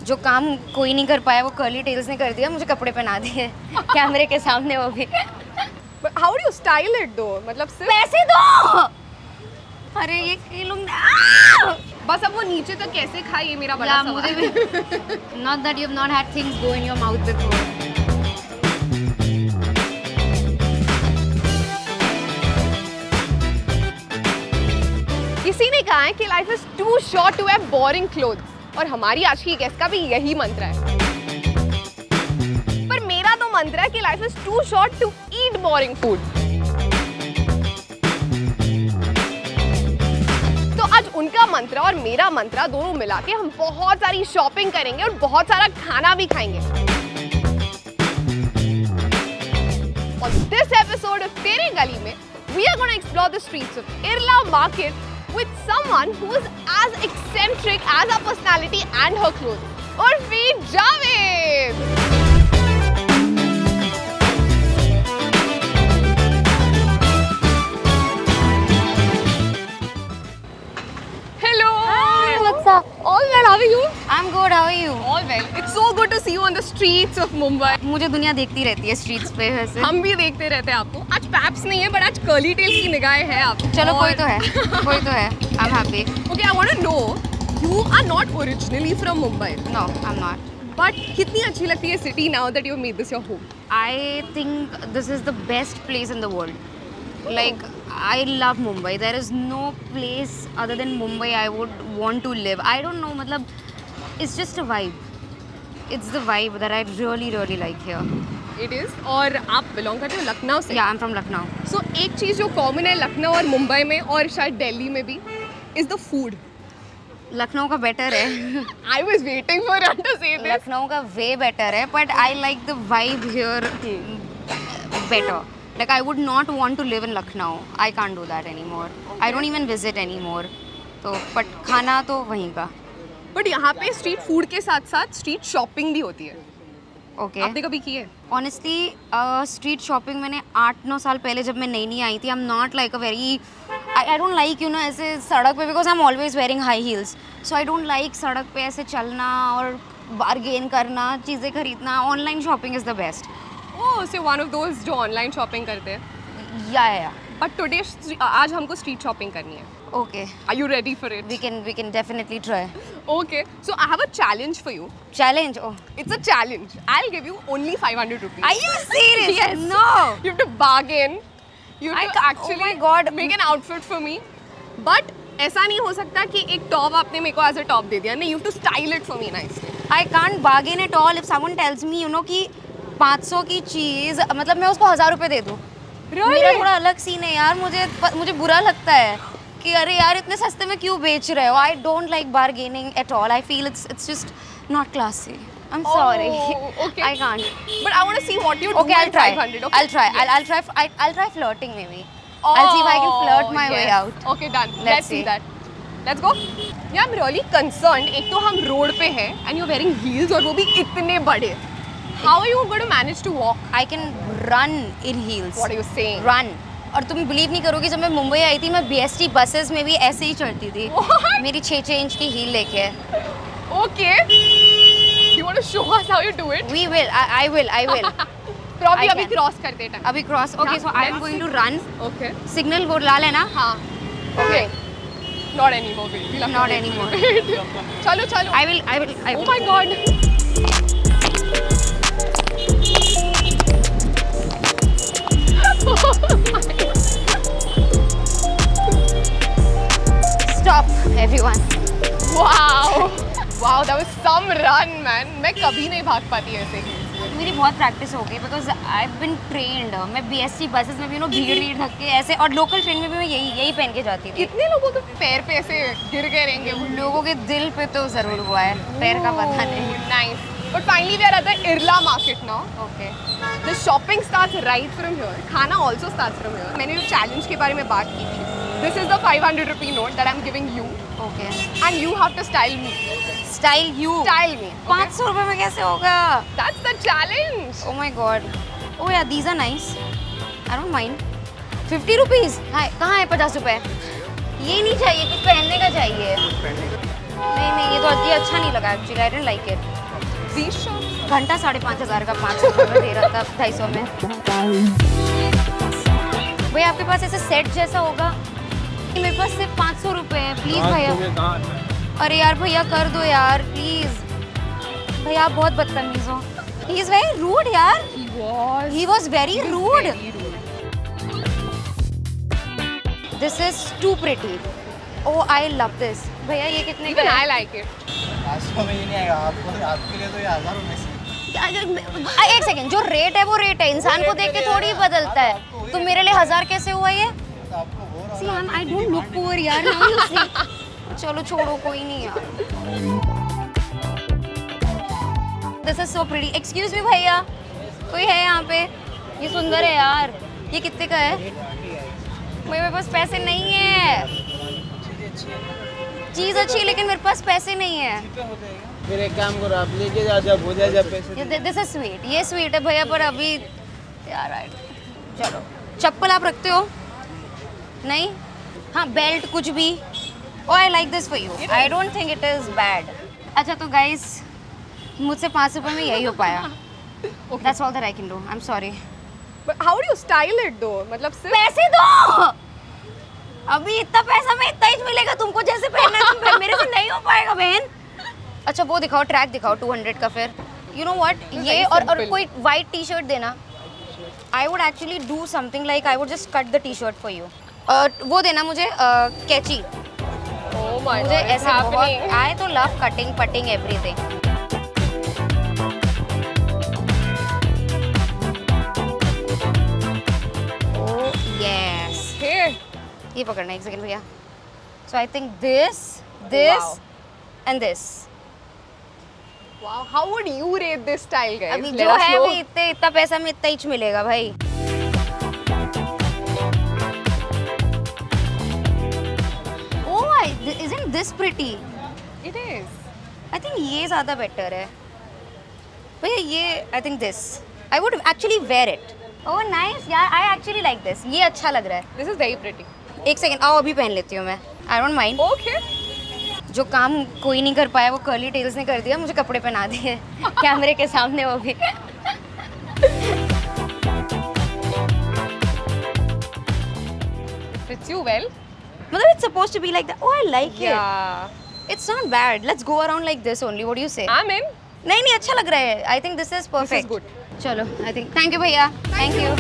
जो काम कोई नहीं कर पाया वो कर्ली टेल्स ने कर दिया, मुझे कपड़े पहना दिए कैमरे के सामने, वो भी। How do you style it though? मतलब सिर्फ पैसे दो। अरे ये बस अब वो नीचे तक कैसे खाए ये मेरा बड़ा सवाल है। मुझे भी। Not that you've not had things go in your mouth before. किसी ने कहा है कि life is too short to have boring clothes, और हमारी आज की गेस्ट का भी यही मंत्र है। पर मेरा तो मंत्र है कि life is too short to eat boring food. तो आज उनका मंत्र और मेरा मंत्र दोनों मिला के हम बहुत सारी शॉपिंग करेंगे और बहुत सारा खाना भी खाएंगे। On this episode of तेरे गली में, we are going to explore the streets of Irla Market with someone who is as eccentric as her personality and her clothes. Urfi Javed! All well, how are you? I'm good, how are you? All well. It's so good to see you on the streets of Mumbai. मुझे दुनिया देखती रहती है streets पे वैसे। हम भी देखते रहते हैं आपको। आज पैप्स नहीं है, बट आज कर्ली टेल्स की निगाहें हैं आप। चलो कोई तो है, कोई तो है। I'm happy. Okay, I want to know, you are not originally from Mumbai. No, I'm not. But कितनी अच्छी लगती है city now that you have made this your home? I think this is the best place in the world. Like, I love Mumbai. There is no place other than Mumbai I would want to live. I don't know, मतलब it's just a vibe. It's the vibe that I really, really like here. It is. और आप belong करते हो लखनऊ से? Yeah, I'm from Lucknow. So एक चीज़ जो common है लखनऊ और मुंबई में और शायद दिल्ली में भी is the food. लखनऊ का बेटर है। I was waiting for her to say this. Lucknow का way better है, but I like the vibe here better. Like, I would not want to live in Lucknow. I can't do that anymore. Okay. I don't even visit anymore. तो but खाना तो वहीं का। But यहाँ पे street food के साथ साथ स्ट्रीट शॉपिंग भी होती है। Okay. आपने कभी की है? Honestly, स्ट्रीट शॉपिंग मैंने 8-9 साल पहले जब मैं नई आई थी, I'm not like a very, I don't like, you know, ऐसे सड़क पे, because I'm always wearing high heels. So I don't like सड़क पे ऐसे चलना और बार्गेन करना, चीज़ें खरीदना। Online shopping is the best. Oh, so one of those जो ऑनलाइन शॉपिंग करते हैं। Yeah. But today आज हमको स्ट्रीट शॉपिंग करनी है। Okay. Are you ready for it? We can definitely try. Okay. So I have a challenge for you. Challenge? Oh. It's a challenge. I'll give you only 500 rupees. Are you serious? Yes. No. You have to bargain. You have to actually oh my God. make an outfit for me. But ऐसा नहीं हो सकता कि एक top आपने मेरे को as a top दे दिया। नहीं, you have to style it for me nicely. I can't bargain at all. If someone tells me, you know, कि 500 की चीज़, मतलब मैं उसको 1000 रुपये दे दूँ। मेरा थोड़ा अलग सीन है यार, मुझे बुरा लगता है कि अरे यार इतने सस्ते में क्यों बेच रहे हो। I don't like bargaining at all. I feel it's just not classy. I'm sorry. Okay. I can't. But I want to see what you do. Okay, I'll try. 500. Okay. I'll try. Yes. I'll try flirting maybe. I'll see if I can flirt my way out. Okay, done. Let's see see that. Let's go. Yeah, I'm really concerned. एक तो हम road पे हैं and you're wearing heels और वो भी इतने बड़े. How are you going to manage to walk? I can run in heels. What are you saying? Run. और तुम बिलीव नहीं करोगी, जब मैं मुंबई आई थी मैं BST बसेस में भी ऐसे ही चढ़ती थी। What? मेरी 6 इंच की हील लेके। Okay. You want to show us how you do it? We will. I will. Probably I अभी can. क्रॉस करते टाइम। अभी cross. Okay, so I am going to run. Okay. Signal board ला लेना। हाँ. Okay. Not anymore, baby. Not anymore. चलो. I will. Oh my God. Stop, everyone. Wow, that was some run, man. मैं कभी नहीं भाग पाती ऐसे ही। मेरी बहुत प्रैक्टिस हो गई बिकॉज आई बिन ट्रेन्ड। मैं BST बसेस में भी भीड़ धक के ऐसे, और लोकल ट्रेन में भी मैं यही पहन के जाती थी। कितने लोगों के पैर पे ऐसे गिर गए रहेंगे? लोगों के दिल पे तो जरूर हुआ है, पैर का पता नहीं। Nice. But finally we are at the Irla market now. Okay. The shopping starts right from here. खाना also starts from here. मैंने जो challenge के बारे में बात की थी. This is the 500 rupee note that I'm giving you. Okay. And you have to style me. Style you? Style me. 500 रुपए में कैसे होगा? That's the challenge. Oh my God. Oh yeah, these are nice. I don't mind. 50 rupees? कहाँ है 50 रुपए? ये नहीं चाहिए, कुछ पहनने का चाहिए। नहीं ये तो ये अच्छा नहीं लगा actually, I didn't like it. 20 shots घंटा 5,500 का 500 रुपये में दे रहा था 250 में। भैया आपके पास ऐसे सेट जैसा होगा? मेरे पास सिर्फ 500 रुपये हैं, प्लीज़ भैया। अरे यार भैया कर दो यार प्लीज़। भैया आप बहुत बदतमीज़ हो। ही इज़ वेरी रूड यार। He was very rude. This is too pretty. Oh, I love this. भैया ये कितने Even का I है? like it. 500 में ही नहीं आएगा आपको, आपके लिए तो ये 1000 में से। एक सेकेंड, जो रेट है वो रेट है, इंसान को देख के थोड़ी ही बदलता है। तो मेरे लिए 1000 कैसे हुआ ये? तो आपको हो रहा See, I don't look poor यार, now you see. चलो छोड़ो, कोई नहीं यार। This is so pretty. Excuse me भैया, कोई है यहाँ पे? ये सुंदर है यार। ये कितने का है? मेरे पास पैसे नहीं है। चीज़ अच्छी है लेकिन मेरे पास पैसे नहीं है। फिर एक काम करो, आप लेके जाओ, जब हो जाए जब पैसे। दिस इज स्वीट, ये स्वीट है भैया, पर अभी यार चलो। चप्पल आप रखते हो? नहीं? हाँ बेल्ट कुछ भी? Oh I like this for you, I don't think it is bad. अच्छा तो गाइस मुझसे 5 रुपये में यही हो पाया। That's all that I can do. I'm sorry. But how do you style it though? मतलब सिर्फ पैसे दो। अभी इतना पैसा में इतना ही मिलेगा तुमको, जैसे पहनना है तुम मेरे से नहीं हो पाएगा बहन। अच्छा वो दिखाओ, ट्रैक दिखाओ 200 का। फिर यू नो व्हाट, ये और कोई वाइट टी शर्ट देना। I would actually do something like I would just cut the T shirt for you. वो देना मुझे कैची। oh my मुझे God, it's ऐसे बहुत, happening. आई तो love cutting putting everything. Here. ये पकड़ना एक सेकंड भैया। So I think this and this. Wow, how would you rate this style, guys? अभी Let जो us है know. भी इतना पैसा में इतना ही मिलेगा भाई। ओह isn't this pretty? It is. I think ये ज़्यादा बेटर है भैया। ये I think this I would actually wear it. Oh nice यार, I actually like this. ये अच्छा लग रहा है। This is very pretty. एक सेकंड आओ, अभी पहन लेती हूँ मैं। I don't mind. Okay. जो काम कोई नहीं कर पाया वो कर्ली टेल्स ने कर दिया, मुझे कपड़े पहना दिए कैमरे के सामने, वो भी। Fits you well. मतलब it's supposed to be like that. Oh I like it. Yeah. It's not bad. Let's go around like this only. What do you say? I'm in. नहीं अच्छा लग रहा है। I think this is perfect. good. चलो I think. Thank you भैया. Thank you.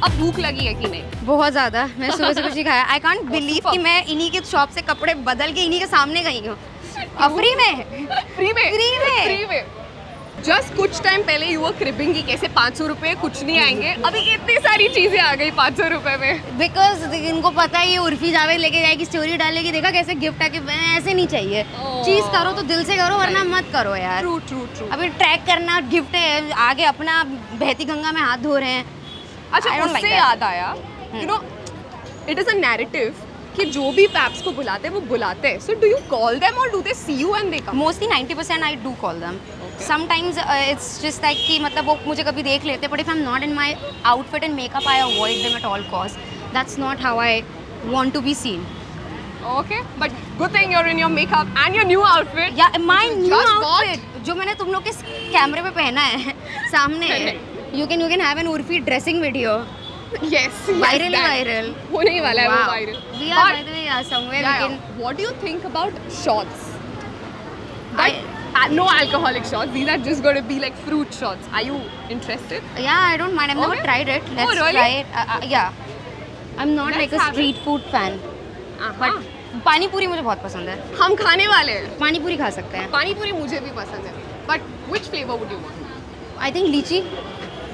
अब भूख लगी है कि नहीं? बहुत ज़्यादा। मैं सुबह से कुछ नहीं खाया। I can't believe कि मैं इन्हीं के शॉप से कपड़े बदल के इन्हीं के सामने गई हूँ। अब फ्री में? फ्री में? फ्री में? फ्री में। जस्ट कुछ टाइम पहले यू वर क्रिपिंग कि कैसे 500 रुपए कुछ नहीं आएंगे, अभी इतनी सारी चीजें आ गई 500 रुपए में। बिकॉज इनको पता है ये उर्फी जावेद लेके जाएगी, स्टोरी डालेगी, देखा कैसे गिफ्ट आके, ऐसे नहीं चाहिए। चीज करो तो दिल से करो वरना मत करो यार। True true true. अभी ट्रैक करना गिफ्ट है, आगे अपना बहती गंगा में हाथ धो रहे हैं। अच्छा I don't like उससे that. याद आया, you know it is a narrative कि जो भी पैप्स को बुलाते हैं वो बुलाते हैं। So do you call them or do they see you and they come? Mostly 90% I do call them. Sometimes it's just like कि मतलब वो मुझे कभी देख लेते, but if I am not in my outfit and makeup I avoid them at all cost. That's not how I want to be seen. Okay, but good thing you're in your makeup and your new outfit. या my You new just outfit जो मैंने तुम लोग के कैमरे पे पहना है सामने। You can have an Urfi dressing video. Yes. Virally that. viral. होने ही वाला है वो Wow. viral. We are But- by the way somewhere Yeah, we can. yeah. What do you think about shots? I- No alcoholic shots. These are just going to be like fruit shots. Are you interested? Yeah, I don't mind. I've never Okay. tried it. Let's really? try it. Yeah. I'm not Let's like a have street food fan. But पानी पूरी मुझे बहुत पसंद है। हम खाने वाले हैं। पानी पूरी खा सकते हैं। पानी पूरी मुझे भी पसंद है। But which flavor would you want? I think लीची,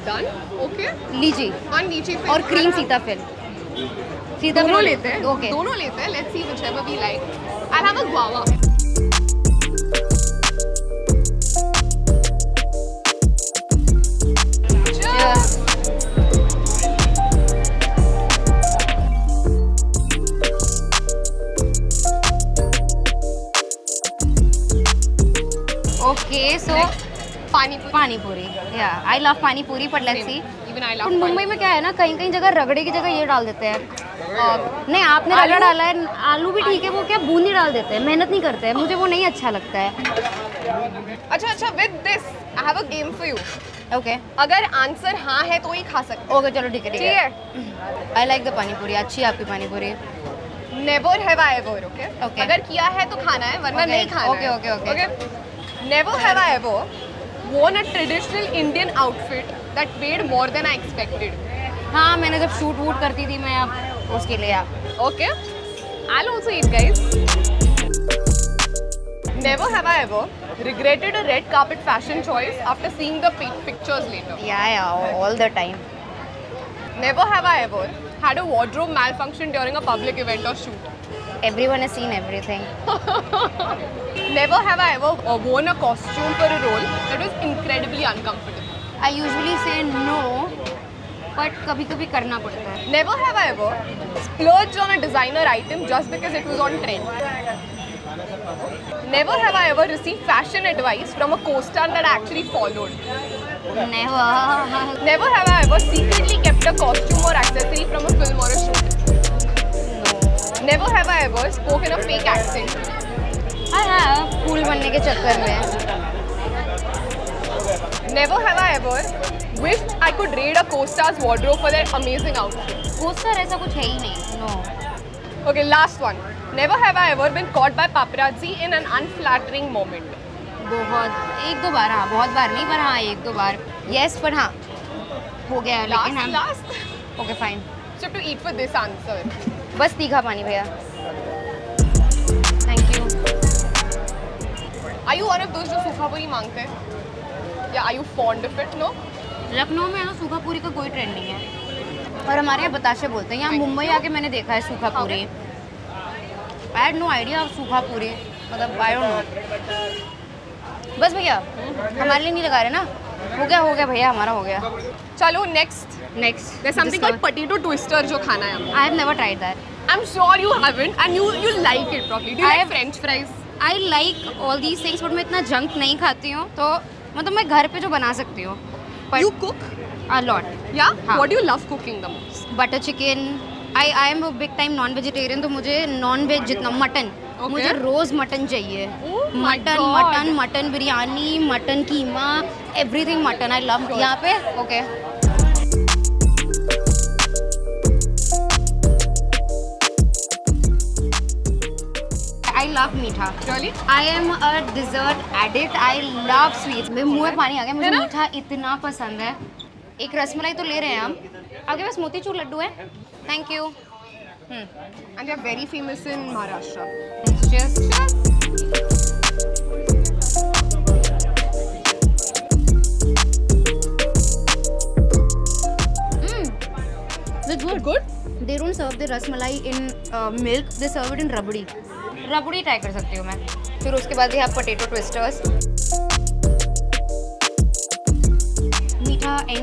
Done. Okay. लीची और नीचे से और क्रीम सीताफल। दोनों लेते हैं। ओके। दोनों लेते हैं। Let's see whichever we like. I'll have a guava. Cheers. Okay so पानी पूरी. पानी पूरी। या आई लव पानी पूरी, but let's see. Even I और love मुंबई पानी. में क्या है ना, कहीं कहीं जगह रगड़े की जगह ये डाल देते हैं नहीं आपने रगड़ा डाला है, आलू भी ठीक है, वो क्या बूंदी डाल देते हैं, मेहनत नहीं करते हैं, मुझे वो नहीं अच्छा लगता है। अच्छा with this I have a game for you. Okay अगर आंसर हाँ है तो ही खा सकते ओके चलो ठीक है ठीक है। आई लाइक द पानी पूरी, अच्छी है आपकी पानी पूरी। Never have I ever okay Okay. अगर किया है तो खाना है वरना Okay. नहीं खाना Okay, है okay, okay. Never have I ever worn a traditional Indian outfit that paid more than I expected. हाँ मैंने जब शूट वूट करती थी मैं अब उसके लिए Okay, I'll also eat, guys. Never have I ever regretted a red carpet fashion choice after seeing the pictures later. या all the time. Never have I ever had a wardrobe malfunction during a public event or shoot. Everyone has seen everything. Never have I ever worn a costume for a role that was incredibly uncomfortable. I usually से no but कभी कभी करना पड़ता है। Never have I ever splurged on a designer item just because it was on trend. Never have I ever received fashion advice from a co-star that I actually followed. Never. Never have I ever secretly kept a costume or accessory from a film or a shoot. Never have I ever spoken a fake accent. I have cool बनने के चक्कर में। Never have I ever wished I could raid a co-star's wardrobe for their amazing outfit. Poster ऐसा कुछ है ही नहीं। No Okay, last one. Never have I ever been caught by paparazzi in an unflattering moment. बहुत एक दो बार, हाँ बहुत बार नहीं पर हाँ एक दो बार यस पर हाँ हो गया लेकिन हम Last. Okay fine. So to eat for this answer. बस तीखा पानी भैया। Thank you. Are you one of those जो सूखा पूरी मांगते हैं? या are you fond of it? No. Lucknow में ना सूखा पूरी का कोई ट्रेंड नहीं है और हमारे यहाँ बताशे बोलते हैं। यहाँ मुंबई आके मैंने देखा है सूखा पूरी। I had no idea of सूखा पूरी, मतलब आई डोंट नो। बस भैया हमारे लिए नहीं लगा रहे ना। हो गया भैया हमारा हो गया। चलो next. Next There's something called potato twister जो खाना है हमें. I have never tried that. I'm sure you haven't and you like it probably. Do you I like have- French fries? I like all these things but मैं इतना junk नहीं खाती हूँ, तो मतलब मैं घर पे जो बना सकती हूँ You cook? A lot. Yeah. हाँ. What do you love cooking the most? Butter chicken. I am a big time non vegetarian, तो मुझे नॉन वेज जितना मटन Okay. मुझे रोज मटन चाहिए। Oh my mutton God. Mutton mutton biryani, mutton keema, everything mutton I love. यहाँ पे okay I love मीठा। Really? I am a dessert addict. I love sweets. मेरे मुंह में पानी आ गया, मुझे है ना? मीठा इतना पसंद है। एक रसमलाई तो ले रहे हैं हम, आगे बस मोतीचूर लड्डू है। Thank you. And they are very famous in Maharashtra. Cheers. It's good. Good? They don't serve the rasmalai in milk. They serve it in rabdi. Rabri try कर सकती हूँ मैं। फिर उसके बाद भी have potato twisters. मीठा in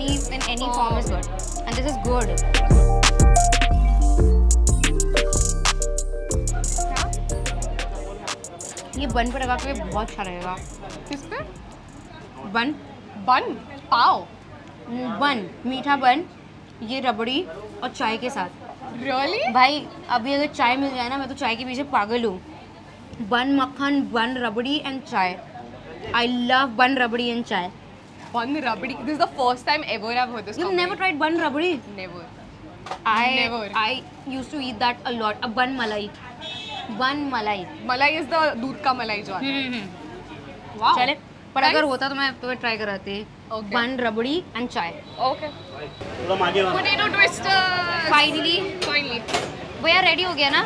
any form is good. And this is good. ये बन पर लगा के बहुत अच्छा रहेगा। किस पे? बन Bun. Pav. बन मीठा बन, ये रबड़ी और चाय के साथ। Really? भाई अभी अगर चाय मिल जाए ना, मैं तो चाय के पीछे पागल हूँ। बन मक्खन, बन रबड़ी एंड चाय। आई लव बन रबड़ी एंड चाय। Bun rabdi. This is the first time ever I've heard this. You never tried bun rabri? Never. I used to eat that a lot. अब बन मलाई, बन मलाई। Malai is the दूध का मलाई जो आता है. Wow. चले पर Nice. अगर होता तो मैं तुम्हें ट्राई कराती। Okay. बन रबड़ी एंड चाय। Okay. थोड़ा मागे आओ। Potato twister. Finally Finally. भैया रेडी हो गया ना?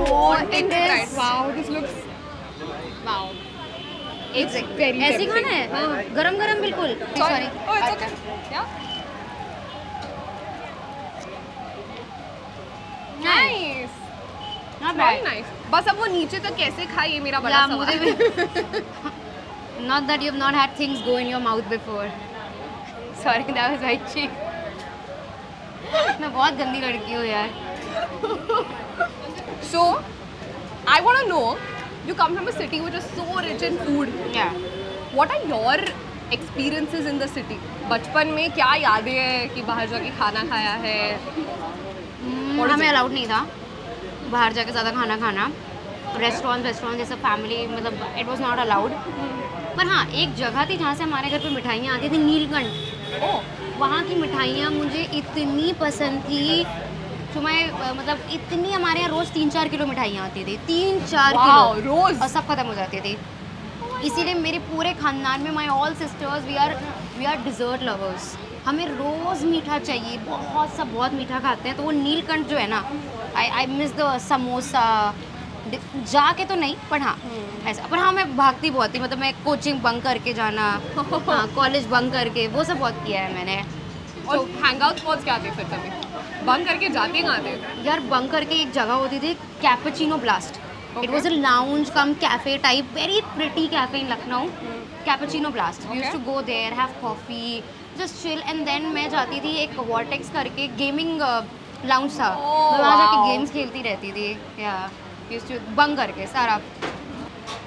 Wanting to it try is- it. Wow, this looks. Wow. एक सेकंड। very ऐसे ही tempting. खाना है? गरम गरम बिल्कुल। Sorry. Oh, it's okay. Yeah. Nice. Not Very bad. nice. बस अब वो नीचे तक कैसे खाए ये मेरा बड़ा या सवाल मुझे है. भी not that you've not had things go in your mouth before. Sorry, that was very cheap. मैं बहुत गंदी लड़की हूँ यार। So, I want to know, you come from a city which is so rich in food. Yeah. What are your experiences in the city? बचपन में क्या यादें हैं कि बाहर जाके खाना खाया है? हमें अलाउड नहीं था बाहर जाके ज़्यादा खाना खाना. रेस्टोरेंट जैसे फैमिली मतलब इट वाज नॉट अलाउड. पर हाँ एक जगह थी जहाँ से हमारे घर पे मिठाइयाँ आती थी, नीलकंठ. वहाँ की मिठाइयाँ मुझे इतनी पसंद थी. तो मैं मतलब इतनी हमारे यहाँ रोज़ 3-4 किलो मिठाइयाँ आती थी. 3-4 किलो रोज़. और सब खत्म हो जाती थी. इसीलिए मेरे पूरे खानदान में my all sisters we are dessert lovers. हमें रोज़ मीठा चाहिए. बहुत मीठा खाते हैं. तो वो नीलकंठ जो है ना, आई मिस द समोसा. जाके तो नहीं पर हाँ ऐसा. पर हाँ मैं भागती बहुत थी. मतलब मैं कोचिंग बंक करके जाना, हाँ कॉलेज बंक करके, वो सब बहुत किया है मैंने. और हैंग आउट स्पॉट्स क्या थे फिर कभी? बंक करके जाते कहाँ थे? यार बंक करके एक जगह होती थी cappuccino blast. It was a lounge cum cafe type, very pretty cafe in Lucknow. Cappuccino blast. We used to go there, have coffee, just chill. And then मैं जाती थी एक वॉर्टेक्स करके गेमिंग लाउंज था. मैं वहाँ जाके गेम्स खेलती रहती थी. या यूज्ड टू बंक करके सारा.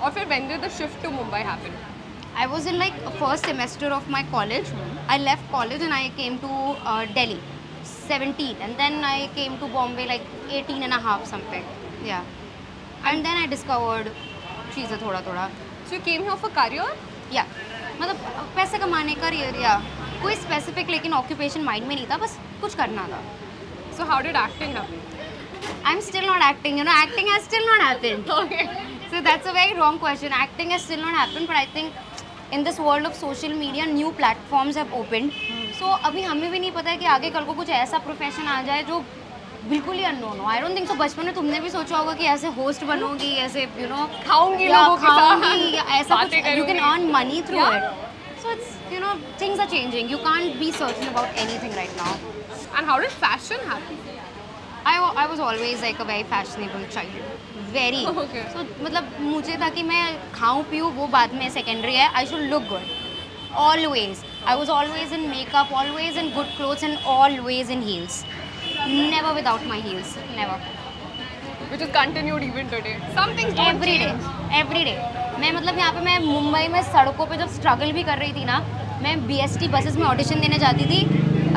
और फिर when did the shift to Mumbai happen? I was in like first semester of my college. I left college and I came to Delhi, 17, and then I came to Bombay like 18 and a half something. Yeah, and then I discovered चीज़ें थोड़ा. So you came here for career? Yeah, मतलब पैसे कमाने का या कोई specific लेकिन occupation mind में नहीं था, बस कुछ करना था. So how did acting happen? I'm still not acting. You know, acting has still not happened. Okay. So that's a very wrong question. Acting has still not happened, but I think in this world of social media, new platforms have opened. So अभी हमें भी नहीं पता है कि आगे कल को कुछ ऐसा प्रोफेशन आ जाए जो बिल्कुल ही अननोन हो. आई डोंट थिंक सो. बचपन में तुमने भी सोचा होगा कि ऐसे होस्ट बनोगी, ऐसे यू नो खाऊंगी लोगों के साथ, ऐसा कुछ you can earn money through it. So it's you know things are changing. You can't be searching about anything right now. And how did fashion happen? I was always like a very fashionable child. Very. Okay. So मतलब मुझे था कि मैं खाऊं पीऊं वो बाद में secondary है. I should look good. Always. I was always in makeup, always in good clothes and always in heels. Never without my heels. Never. Which is continued even today. Some things don't Every day. change. Every day. मैं मतलब यहाँ पे मैं मुंबई में सड़कों पे जब struggle भी कर रही थी ना, मैं BST बसेस में ऑडिशन देने जाती थी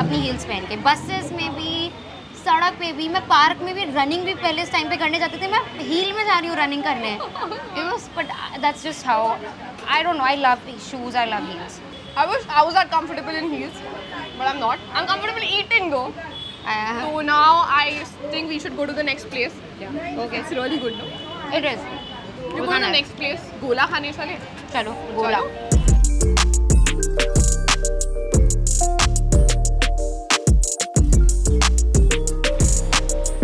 अपनी हील्स पहन के. बसेस में भी, सड़क पे भी, मैं पार्क में भी, रनिंग भी पहले इस टाइम पे करने जाती थी. मैं हील में जा रही हूँ रनिंग करने. But that's just how. I don't no. I love shoes. I love heels. I was that comfortable in heels, but I'm not. I'm comfortable eating though. So now I think we should go to the next place. Yeah. Okay. It's really good, no? It is. You go to the next place. गोला खाने चले. चलो गोला.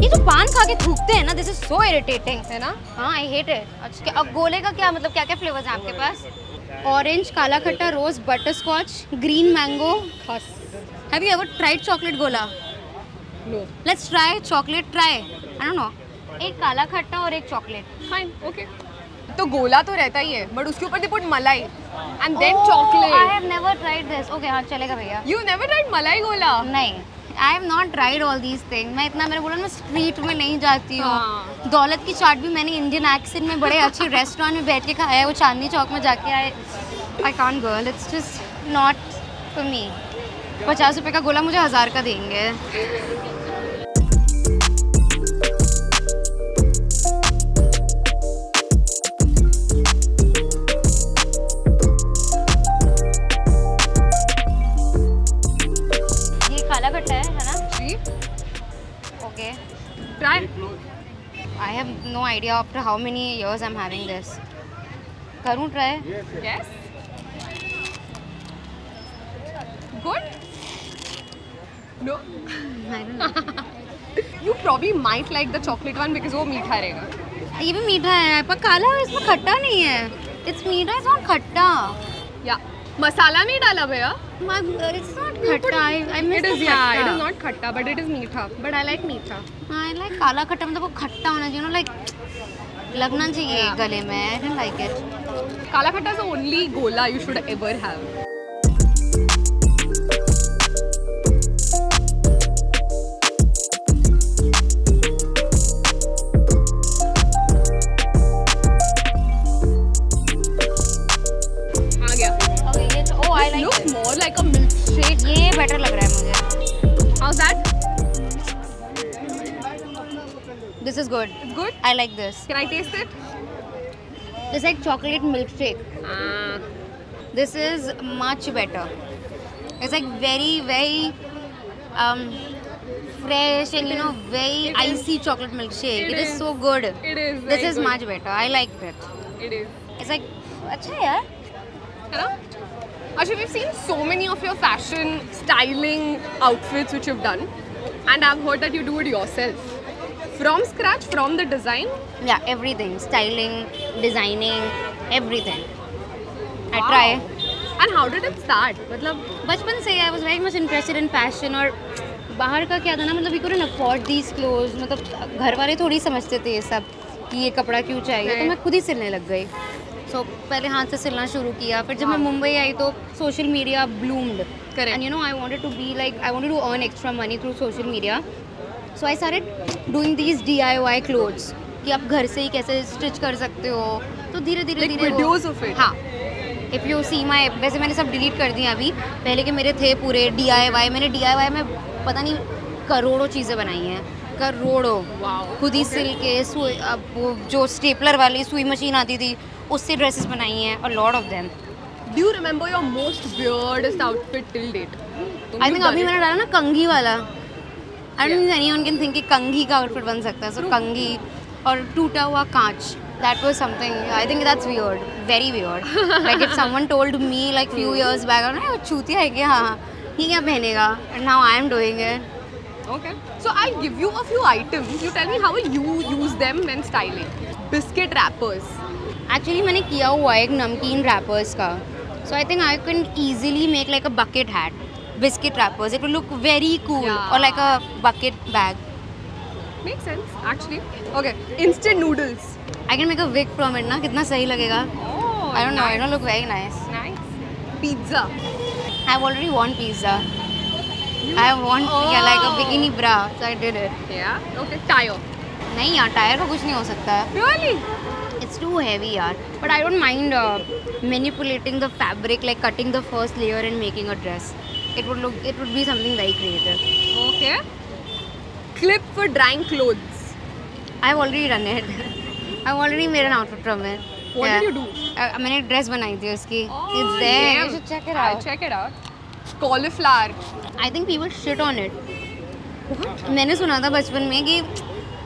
ये जो पान खा के थूकते हैं ना, दिस इज सो इरिटेटिंग. है ना? हाँ आई हेट इट. अच्छा अब गोले का क्या मतलब, क्या क्या फ्लेवर्स हैं आपके पास? Orange, kala khatta, rose, butterscotch, green mango. Have you ever tried chocolate gola? No. Let's try chocolate. Try. I don't know. एक काला खट्टा और एक चॉकलेट. Fine. Okay. तो गोला तो रहता ही है, बट उसके ऊपर दे पुट मलाई and then chocolate. I have never tried this. Okay हाँ चलेगा भैया. You never tried मलाई गोला? नहीं, I have not tried all these thing. मैं इतना, मैंने बोला मैं स्ट्रीट में नहीं जाती हूँ. हाँ. दौलत की चाट भी मैंने इंडियन एक्सेंट में बड़े अच्छे रेस्टोरेंट में बैठ के खाया है. वो चांदनी चौक में जाके आए. I can't girl. It's just not for me. 50 रुपये का गोला मुझे 1000 का देंगे. ये काला खट्टा है ना? See? Okay. Try. I have no idea after how many years I'm having this. करूँ try? Yes. Good? No? I don't know. You probably might like the chocolate one because वो मीठा रहेगा. ये भी मीठा है पर काला है, इसमें खट्टा नहीं है. It's मीठा, it's not खट्टा. Yeah. मसाला नहीं डाला भैया. It's not खट्टा. I miss It the is, yeah, it खट्टा. is not खट्टा, but it is मीठा. But I like मीठा. I like काला खट्टा, मतलब वो खट्टा होना चाहिए ना, like लगना चाहिए गले में. I don't like it. काला खट्टा is the only gola you should ever have. This is good. It's good. I like this. Can I taste it? It's like chocolate milkshake. This is much better. It's like very fresh and very icy chocolate milkshake. It is so good. It is. This very is good. much better. I like it. It is. It's like अच्छा है यार. है ना? Actually, we've seen so many of your fashion styling outfits which you've done, and I've heard that you do it yourself from scratch, from the design. Yeah, everything. Styling, designing, everything. I Wow. try. And how did it start? मतलब बचपन से I was very much interested in fashion और बाहर का क्या था ना मतलब we couldn't afford these clothes मतलब घर वाले थोड़ी समझते थे ये सब कि ये कपड़ा क्यों चाहिए तो मैं खुद ही सिलने लग गई. So पहले हाथ से सिलना शुरू किया फिर जब मैं मुंबई आई तो social media bloomed. Correct. And I wanted to be like I wanted to earn extra money through social media. So I started doing these DIY clothes कि आप घर से ही कैसे स्टिच कर सकते हो तो धीरे धीरे Like धीरे videos of it. हाँ. If you see my वैसे मैंने सब डिलीट कर दिए अभी पहले के मेरे थे पूरे DIY मैंने DIY में पता नहीं करोड़ों चीज़ें बनाई हैं करोड़ों. Wow. खुद ही सिल के सुई अब वो जो स्टेपलर वाली सुई मशीन आती थी उससे ड्रेसेस बनाई हैं और lot of them. Do you remember your most weirdest outfit till date? I think अभी मैंने डाला ना कंघी वाला. आई don't think anyone can think कि कंघी का आउटफिट बन सकता है. सो कंघी और टूटा हुआ कांच. That was something. I think that's weird. Very weird. Like if someone told me like few years back, I'm like, चूतिया है क्या? हाँ. ये क्या पहनेगा? And now I am doing it. Okay. So I'll give you a few items. You tell me how you use them when styling. Biscuit wrappers. Actually मैंने किया हुआ है एक नमकीन wrappers का. So I think I can easily make like a bucket hat. Biscuit wrappers. It will look very cool. Yeah. Or like a bucket bag. Makes sense, actually. Okay. Instant noodles. I can make a wig from it ना कितना सही लगेगा. Oh. I don't know. It don't look very nice. Nice. Pizza. I've already won pizza. I want like a bikini bra, so I did it. Yeah. Okay. Tire. नहीं यार tyre का कुछ नहीं हो सकता है. Really? It's too heavy यार. But I don't mind manipulating the fabric, like cutting the first layer and making a dress. It would be something very creative. Okay. Clip for drying clothes. I've already done it. I've already made an outfit from it. What did you do? मैंने एक dress बनाई थी उसकी. Oh, It's there. damn. You should check it I'll out. check it out. Cauliflower. I think people shit on it. मैंने सुना था बचपन में कि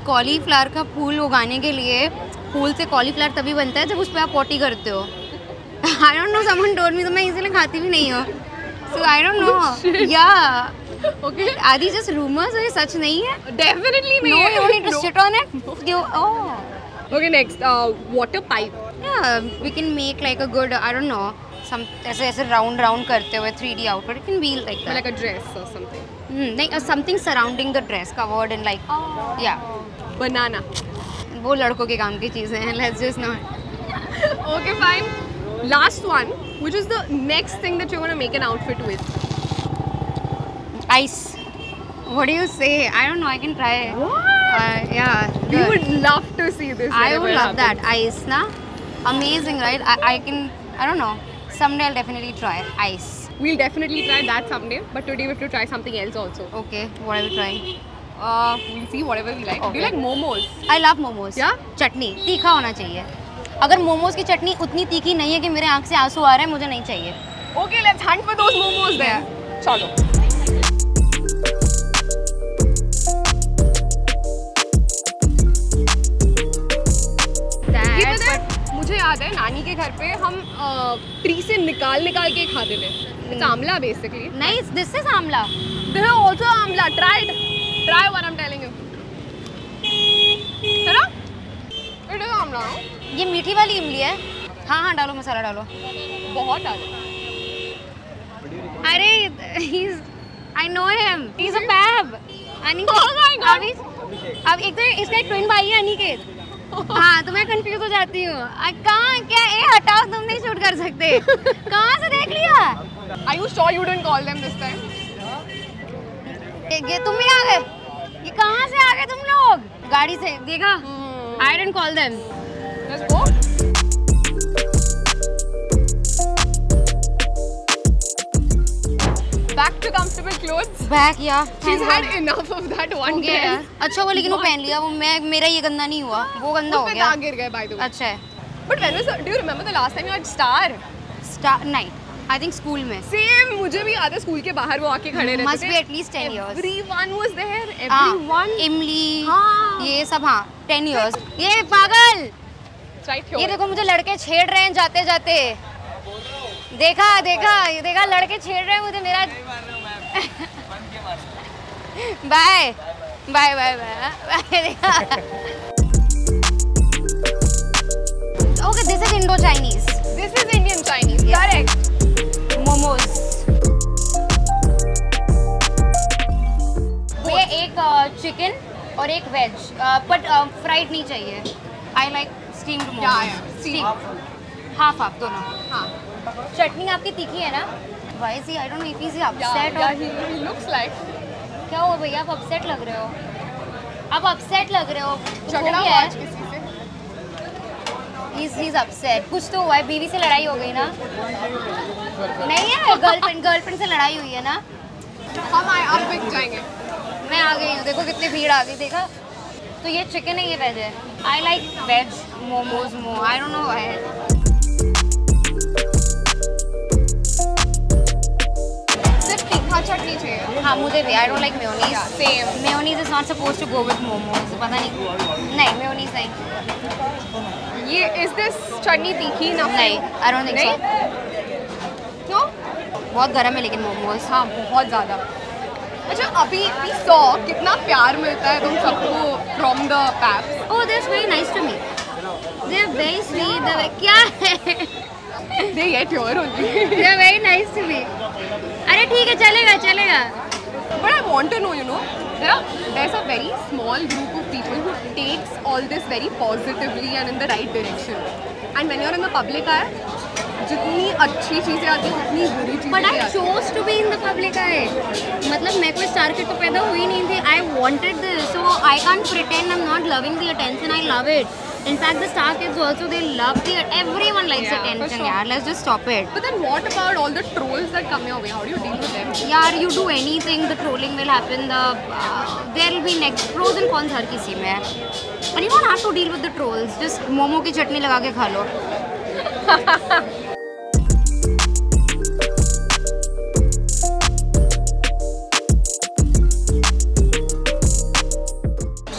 कॉलीफ्लावर का फूल उगाने के लिए फूल से कॉलीफ्लावर तभी बनता है जब उस पर आप पॉटी करते हो. I don't know. Someone told me तो मैं इसीलिए खाती भी नहीं हूँ. So I don't know. Yeah. Okay. Are these just rumors or ये सच नहीं है? Definitely No, नहीं. you don't need to shit on it. Oh. Okay, next. Water pipe. Yeah, we can make like a good, I don't know, some ऐसे round करते हुए 3D outfit. It can be like that. Like a dress or something. Like something surrounding the dress, covered in like, yeah. Banana. वो लड़कों के काम की चीज़ें हैं. Let's just not. Okay, fine. Last one, which is the next thing that you're going to make an outfit with. Ice. What do you say? I don't know. I can try. What? Yeah. We good. would love to see this. I whenever would it love that. happens. Ice, na? Amazing, right? I can. I don't know. Someday I'll definitely try ice. We'll definitely try that someday. But today we have to try something else also. Okay. What are we trying? We'll see whatever we like. Do Okay. you like momos? I love momos. Yeah? चटनी तीखा होना चाहिए. अगर मोमोज की चटनी उतनी तीखी नहीं है कि मेरे आँख से आंसू आ रहे हैं मुझे नहीं चाहिए. Okay, let's hunt for those momos then. Chalo. ये पता है, मुझे याद है नानी के घर पे हम ट्री से निकाल के खाते थे. It's Amla basically. नहीं, this is Amla. This is also Amla. Try what I'm telling you. है ना? It is Amla. no? ये मीठी वाली इमली है. हाँ डालो मसाला डालो. बहुत डालो. अरे he's I know him. He's a fab. Aniket. Oh my God. अब एक तो इसका एक ट्विन भाई है अनिकेत. हाँ तो मैं कंफ्यूज हो जाती हूँ. कहाँ क्या हटाओ तुम नहीं शूट कर सकते. कहाँ से देख लिया? Are you sure you didn't call them this time? ये तुम भी आ गए. ये कहाँ से आ गए तुम लोग? गाड़ी से देखा? I didn't call them. Let's go. back to comfortable clothes. Back या She's had enough of that one day. अच्छा वो लेकिन वो पहन लिया, वो मेरा ये गंदा नहीं हुआ, वो गंदा हो गया। गिर गए by the way. अच्छा है। But when was do you remember the last time you had star? नहीं, I think स्कूल में। Same, मुझे भी याद है स्कूल के बाहर वो आके खड़े रहते थे। Must be at least 10 years. Everyone was there. Everyone. इमली, हाँ। ये सब हाँ 10 years। ये पागल। Right here. ये देखो मुझे लड़के छेड़ रहे हैं जाते जाते। देखा देखा ये देखा लड़के छेड़ रहे हैं मुझे मेरा। बाय बाय बाय बाय देखा। Okay, this is Indo-Chinese. This is Indian Chinese. Yeah. Correct. Momos. ये एक चिकन और एक वेज, बट फ्राइड नहीं चाहिए। I like steamed momos. Yeah. Steamed. Half दोनों। हाँ. चटनी आपकी तीखी है ना? Why is he? I don't know if he's upset Yeah, or he looks like. क्या हुआ भैया, आप अपसेट लग रहे हो। आप अपसेट लग रहे हो। झगड़ा हुआ आज किसी से? He's upset. कुछ तो हुआ है, बीवी से लड़ाई हो गई ना? नहीं है, गर्लफ्रेंड से लड़ाई हुई है ना? हम आए, आप बिक जाएंगे। मैं आ गई हूँ, देखो कितनी भीड़ आ गई, देखा? तो ये चिकन है, ये वेज है। I like veg momos more. I don't know why. सिर्फ तीखा चटनी चाहिए। हाँ मुझे भी। I don't like mayonnaise. Yeah, same. Mayonnaise is not supposed to go with momos. पता नहीं। नहीं mayonnaise नहीं। ये is this चटनी तीखी ना? नहीं, I don't think so. No? बहुत गर्म है लेकिन मोमोज। हाँ बहुत ज़्यादा। अच्छा अभी we saw कितना प्यार मिलता है तुम सबको from the paps. Oh, that's very nice to me. They are very sweet. क्या है? They get your only. They are very nice to me. अरे ठीक है चलेगा चलेगा। But I want to know, you know, there's a very small group of people who takes all this very positively and in the right direction. And when you're in the public eye, जितनी अच्छी चीजें आती हैं उतनी बुरी चीजें But I भी आती हैं। chose to be in the public eye. मतलब मैं कोई स्टार किड तो पैदा हुई नहीं थी। I wanted this, so I can't pretend I'm not loving the attention. I love it. In fact, the star kids also they love the everyone likes Yeah, for attention. sure. यार, let's just stop it. But then what about all the trolls that come your way? How do you deal with them? यार, you do anything, the trolling will happen. There will be next pros and cons हर किसी में। And you don't have to deal with the trolls. Just momo की चटनी लगा के खा लो।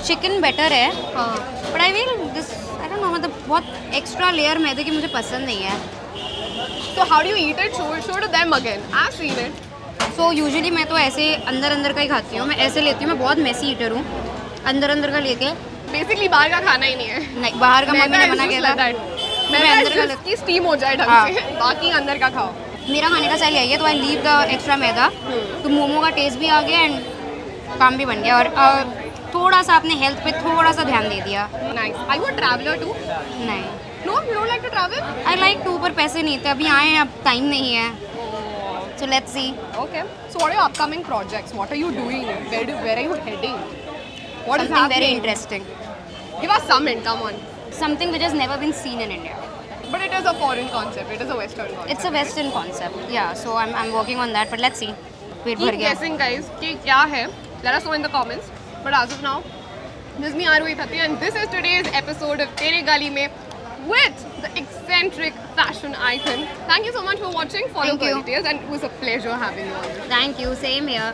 Chicken better है, but I will this I don't no, मतलब बहुत extra layer मैदे की मुझे पसंद नहीं है। So how do you eat it? Show to them again. I've seen it. So usually मैं तो ऐसे अंदर का ही खाती हूँ। मैं ऐसे लेती हूँ, मैं बहुत मैसी ईटर हूँ। अंदर का लेके Basically बाहर का खाना ही नहीं है। नहीं, बाहर का मम्मी ने मना किया था। मैं अंदर का अंदर की स्टीम हो जाए ढंग हाँ। से, बाकी अंदर का खाओ। मेरा खाने का स्टाइल यही है, तो आई लीव द एक्स्ट्रा मैदा, तो मोमो का टेस्ट भी आ गया एंड काम भी बन गया। और थोड़ा सा अपने हेल्थ पे थोड़ा सा ध्यान दे दिया। Nice. Are you a traveler too? नहीं, No, you don't like to travel? I like to, पर पैसे नहीं थे, अभी आए हैं, अब टाइम नहीं है। So let's see. Okay. So what are your upcoming projects? What are you doing? Where are you heading? What is Something happening? very interesting. Give us some hint, come on. Something which has never been seen in India. But it is a foreign concept. It is a Western concept. It's a Western concept. Yeah, so I'm working on that, but let's see. Wait, भर Keep गया। guessing, guys. कि क्या है? Let us know in the comments. But as of now, this is me Aarvi Thati, and this is today's episode of Tere Gali Mein with the eccentric fashion icon. Thank you so much for watching. Follow Thank for you. details, and it was a pleasure having you on. Thank you. Same here.